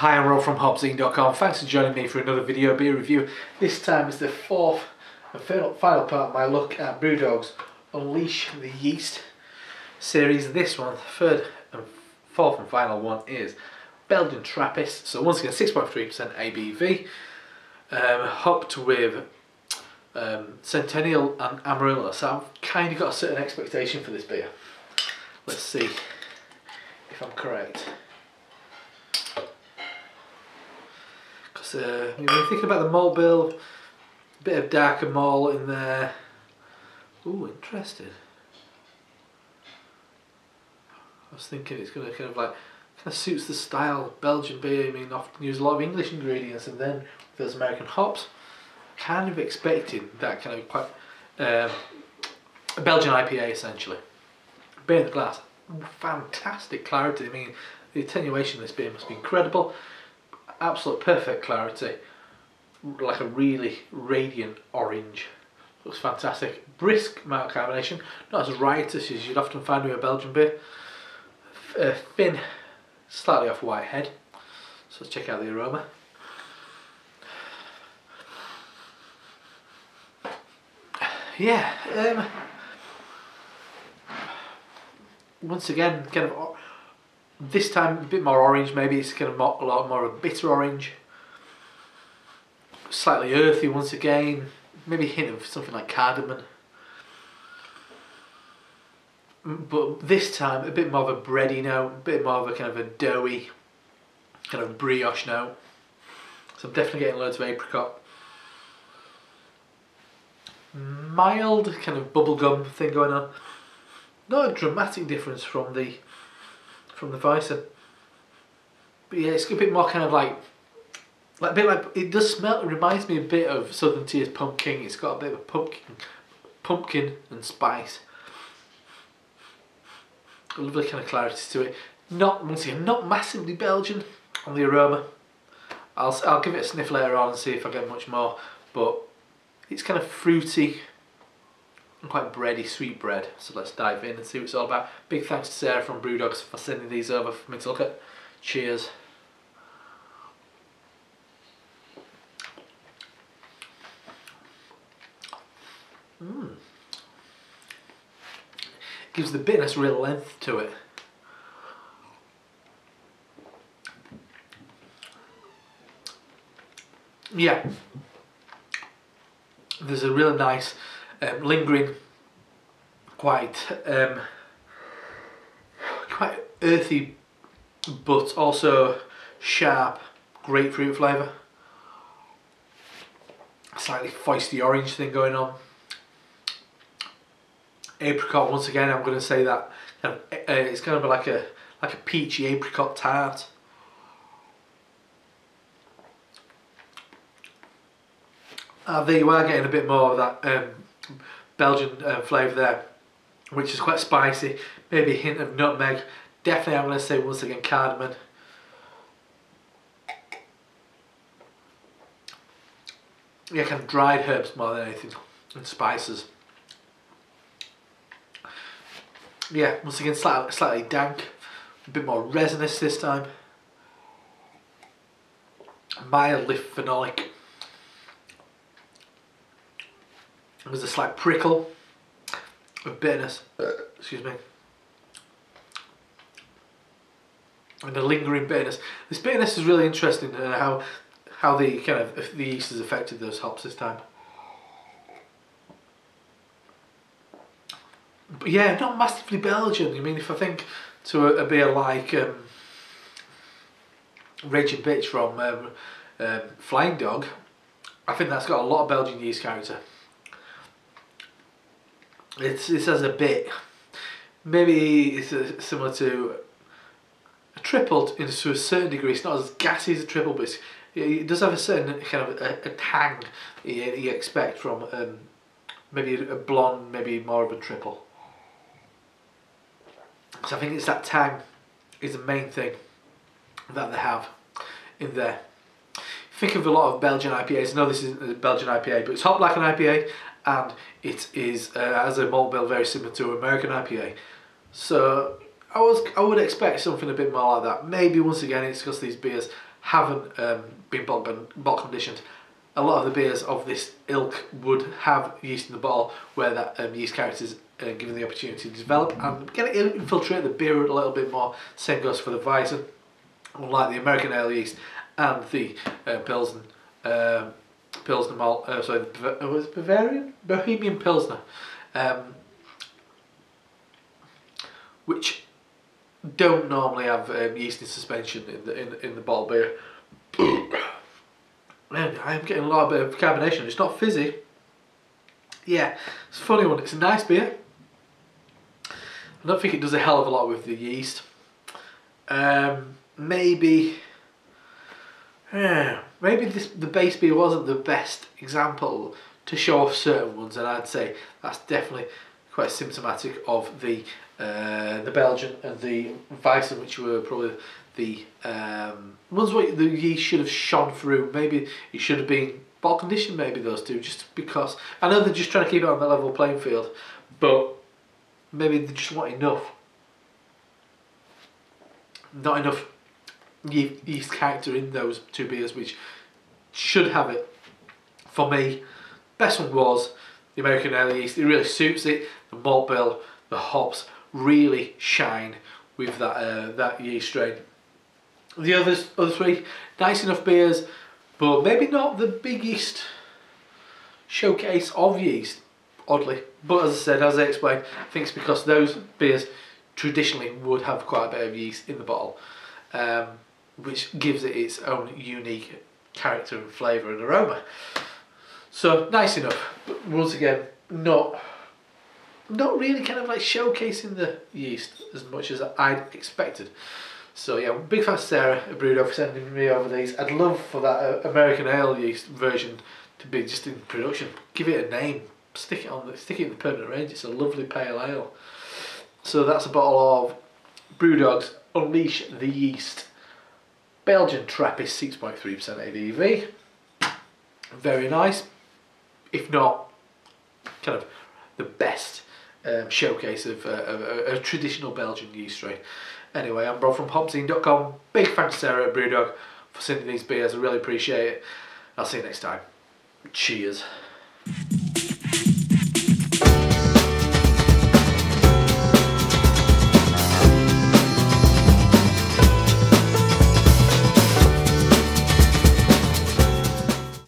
Hi, I'm Rob from HopZine.com. Thanks for joining me for another video beer review. This time is the fourth and final part of my look at Brewdog's Unleash the Yeast series. This one, third and fourth and final one, is Belgian Trappist. So once again, 6.3% ABV, hopped with Centennial and Amarillo. So I've kind of got a certain expectation for this beer. Let's see if I'm correct. When you're thinking about the malt bill, a bit of darker malt in there. Ooh, interesting. I was thinking it's going to kind of suits the style of Belgian beer. I mean, often use a lot of English ingredients and then those American hops. Kind of expecting that kind of quite a Belgian IPA essentially. Beer in the glass, fantastic clarity. I mean, the attenuation of this beer must be incredible. Absolute perfect clarity, like a really radiant orange. Looks fantastic. Brisk malt carbonation, not as riotous as you'd often find with a Belgian beer. Thin, slightly off white head. So let's check out the aroma. Yeah, once again, kind of. This time a bit more orange, maybe it's kind of a lot more of a bitter orange. Slightly earthy once again, maybe a hint of something like cardamom. But this time a bit more of a bready note, a bit more of a kind of a doughy, kind of brioche note. So I'm definitely getting loads of apricot. Mild kind of bubblegum thing going on. Not a dramatic difference from the Weizen. But yeah, it's a bit more kind of like a bit like, it does smell, it reminds me a bit of Southern Tier's pumpkin. It's got a bit of a pumpkin and spice. A lovely kind of clarity to it. Not, once again, not massively Belgian on the aroma. I'll give it a sniff later on and see if I get much more, but it's kind of fruity and quite bready, sweet bread. So let's dive in and see what it's all about. Big thanks to Sarah from Brewdog for sending these over for me to look at. Cheers. Gives the bitterness real length to it. Yeah, there's a really nice lingering, quite earthy, but also sharp grapefruit flavour. Slightly feisty orange thing going on. Apricot, once again, I'm going to say that it's going to be like a peachy apricot tart. There you are, getting a bit more of that Belgian flavour there, which is quite spicy. Maybe a hint of nutmeg. Definitely, I'm going to say once again cardamom. Yeah, kind of dried herbs more than anything, and spices. Yeah, once again slightly dank, a bit more resinous this time. Mildly phenolic. There's a slight prickle of bitterness, excuse me, and a lingering bitterness. This bitterness is really interesting, how the kind of the yeast has affected those hops this time. But yeah, not massively Belgian. I mean, if I think to a beer like Raging Bitch from Flying Dog, I think that's got a lot of Belgian yeast character. It has a bit, maybe it's similar to a triple to a certain degree. It's not as gassy as a triple, but it does have a certain kind of a tang you expect from maybe a blonde, maybe more of a triple. So I think it's that tang is the main thing that they have in there. Think of a lot of Belgian IPAs. No, this isn't a Belgian IPA, but it's hopped like an IPA, and it is has a malt bill very similar to an American IPA. So I would expect something a bit more like that. Maybe once again it's because these beers haven't been bottle conditioned, a lot of the beers of this ilk would have yeast in the bottle where that yeast character is given the opportunity to develop and get it infiltrate the beer a little bit more. Same goes for the Weizen, unlike the American ale yeast and the Pilsner malt. Sorry, was it Bavarian? Bohemian Pilsner, which don't normally have yeast in suspension in the bottle beer. Man, I'm getting a lot of carbonation. It's not fizzy. Yeah, it's a funny one. It's a nice beer. I don't think it does a hell of a lot with the yeast. Maybe the base beer wasn't the best example to show off certain ones, and I'd say that's definitely quite symptomatic of the Belgian and the Weizen, which were probably the ones where the yeast should have shone through. Maybe it should have been bottle conditioned, maybe those two, just because I know they're just trying to keep it on the level playing field, but maybe they just want not enough yeast character in those two beers, which should have it. For me, best one was the American ale yeast. It really suits it. The malt bill, the hops really shine with that yeast strain. The other three, nice enough beers, but maybe not the biggest showcase of yeast, oddly. But as I said, as I explained, I think it's because those beers traditionally would have quite a bit of yeast in the bottle, which gives it its own unique character and flavour and aroma. So nice enough, but once again, not really kind of like showcasing the yeast as much as I'd expected. So yeah, big thanks to Sarah at Brewdog for sending me over these. I'd love for that American ale yeast version to be just in production. Give it a name, stick it in the permanent range. It's a lovely pale ale. So that's a bottle of Brewdog's Unleash the Yeast, Belgian Trappist 6.3% ABV. Very nice, if not kind of the best showcase of a traditional Belgian yeast strain. Anyway, I'm Rob from HopZine.com. Big thanks to Sarah at Brewdog for sending these beers. I really appreciate it. I'll see you next time. Cheers.